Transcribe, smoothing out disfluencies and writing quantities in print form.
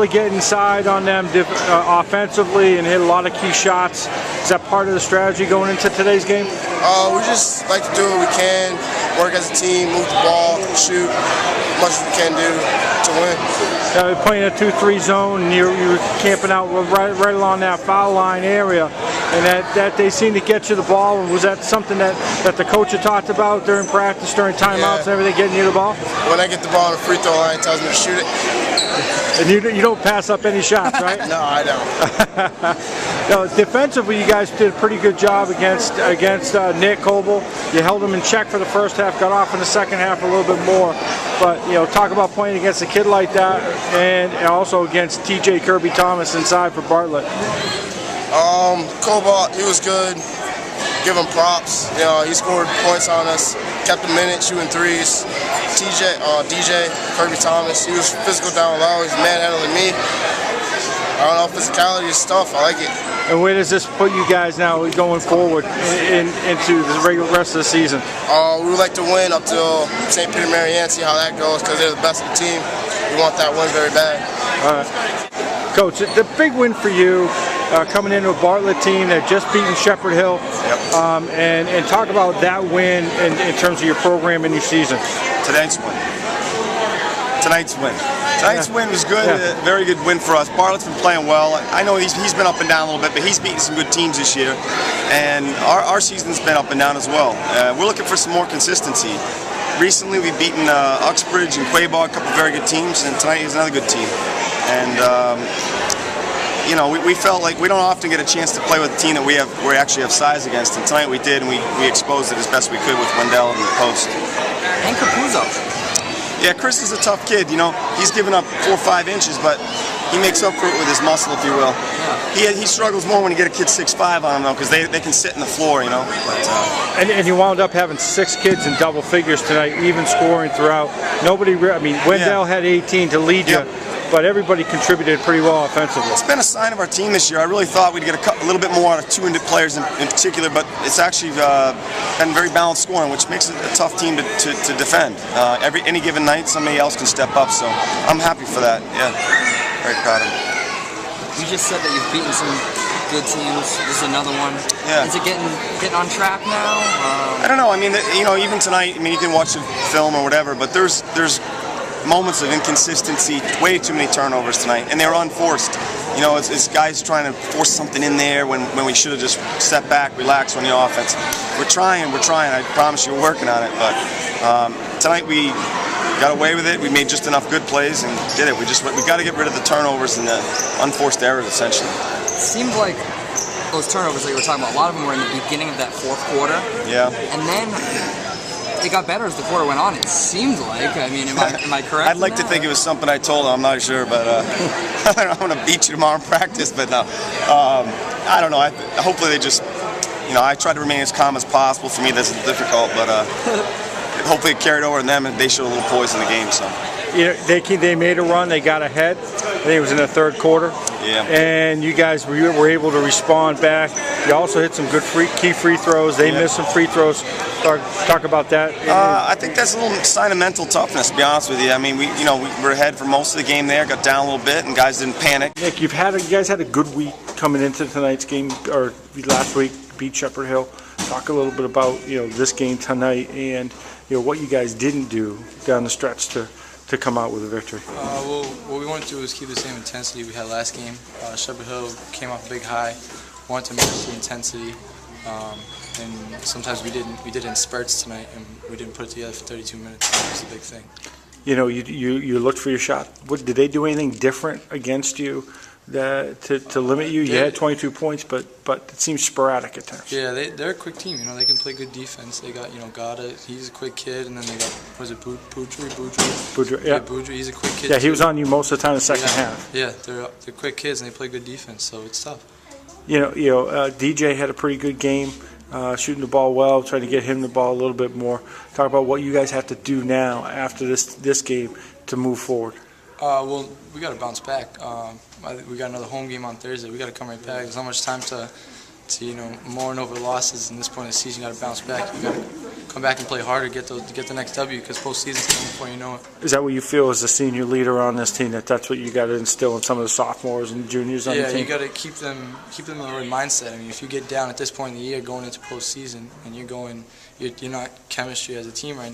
really get inside on them offensively and hit a lot of key shots. Is that part of the strategy going into today's game? We just like to do what we can, work as a team, move the ball, shoot as much as we can do to win. Playing a 2-3 zone, and you were camping out right along that foul line area, and that they seem to get you the ball. And was that something that the coach had talked about during practice, during timeouts and everything, getting you the ball? When I get the ball on the free throw line, he tells me to shoot it. And you don't pass up any shots, right? No, I don't. No, defensively, you guys did a pretty good job against Nick Kobel. You held him in check for the first half, got off in the second half a little bit more. But talk about playing against a kid like that, and also against DJ Kirby-Thomas inside for Bartlett. Kobel, he was good. Give him props. He scored points on us, kept him in it, shooting threes. DJ Kirby-Thomas, he was physical down low. He's manhandling me. I don't know, physicality is tough. I like it. And where does this put you guys now going forward into the regular rest of the season? We would like to win up till St. Peter Marianne, see how that goes, because they're the best of the team. We want that win very bad. All right. Coach, the big win for you coming into a Bartlett team that just beaten Shepherd Hill. Yep. And talk about that win in terms of your program and your season. Tonight's win. Tonight's win was good, a very good win for us. Bartlett's been playing well. I know he's been up and down a little bit, but he's beaten some good teams this year. And our season's been up and down as well. We're looking for some more consistency. Recently we've beaten Uxbridge and Quaybog, a couple of very good teams, and tonight is another good team. And we felt like we don't often get a chance to play with a team that we actually have size against, and tonight we did, and we exposed it as best we could with Wendell in the post. And Capuzzo. Yeah, Chris is a tough kid. He's given up 4 or 5 inches, but he makes up for it with his muscle, if you will. Yeah. He struggles more when you get a kid 6'5" on him, though, because they can sit in the floor, But, and you wound up having 6 kids in double figures tonight, even scoring throughout. Wendell had 18 to lead you. But everybody contributed pretty well offensively. It's been a sign of our team this year. I really thought we'd get a little bit more out of 2 players in particular, but it's actually been very balanced scoring, which makes it a tough team to defend. Any given night, somebody else can step up, so I'm happy for that. Yeah, very proud of them. You just said that you've beaten some good teams. This is another one. Yeah. Is it getting on track now? I don't know. Even tonight, you can watch the film or whatever, but there's moments of inconsistency, way too many turnovers tonight, and they were unforced. It's guys trying to force something in there when we should have just stepped back, relaxed on the offense. We're trying. I promise you, we're working on it. But tonight we got away with it. We made just enough good plays and did it. We got to get rid of the turnovers and the unforced errors, essentially. It seemed like those turnovers that you were talking about, a lot of them were in the beginning of that 4th quarter. Yeah. And then it got better as the quarter went on, it seemed like. Am I correct? I'd like to think it was something I told him. I'm not sure, but I'm going to beat you tomorrow in practice, but no. I don't know. Hopefully they just, I try to remain as calm as possible. For me, this is difficult, but hopefully it carried over to them and they showed a little poise in the game. So. They made a run. They got ahead. I think it was in the 3rd quarter. Yeah. And you guys were able to respond back. You also hit some good key free throws. They missed some free throws. Talk about that. I think that's a little sign of mental toughness, to be honest with you. We were ahead for most of the game there, got down a little bit, and guys didn't panic. Nick, you guys had a good week coming into tonight's game, or last week, beat Shepherd Hill. Talk a little bit about this game tonight and what you guys didn't do down the stretch to come out with a victory. Well, what we wanted to do was keep the same intensity we had last game. Shepherd Hill came off a big high, wanted to match the intensity, and sometimes we did it in spurts tonight, and we didn't put it together for 32 minutes. That was a big thing. You looked for your shot. Did they do anything different against you to limit you? You had 22 points, but it seems sporadic at times. Yeah, they're a quick team. They can play good defense. They got Gatta, he's a quick kid, and then they got Boudry. Yeah, Boudry, he's a quick kid. Yeah, he was too. on you most of the time in the second half. Yeah, they're quick kids and they play good defense, so it's tough. DJ had a pretty good game, shooting the ball well, trying to get him the ball a little bit more. Talk about what you guys have to do now after this game to move forward. Well, we got to bounce back. We got another home game on Thursday. We got to come right back. There's not much time to mourn over losses in this point of the season. You got to bounce back. You got to come back and play harder, get the next W, because postseason's coming before you know it. Is that what you feel as a senior leader on this team? That's what you got to instill in some of the sophomores and juniors on the team? Yeah, you got to keep them in the right mindset. I mean, if you get down at this point in the year going into postseason and you're not chemistry as a team right now,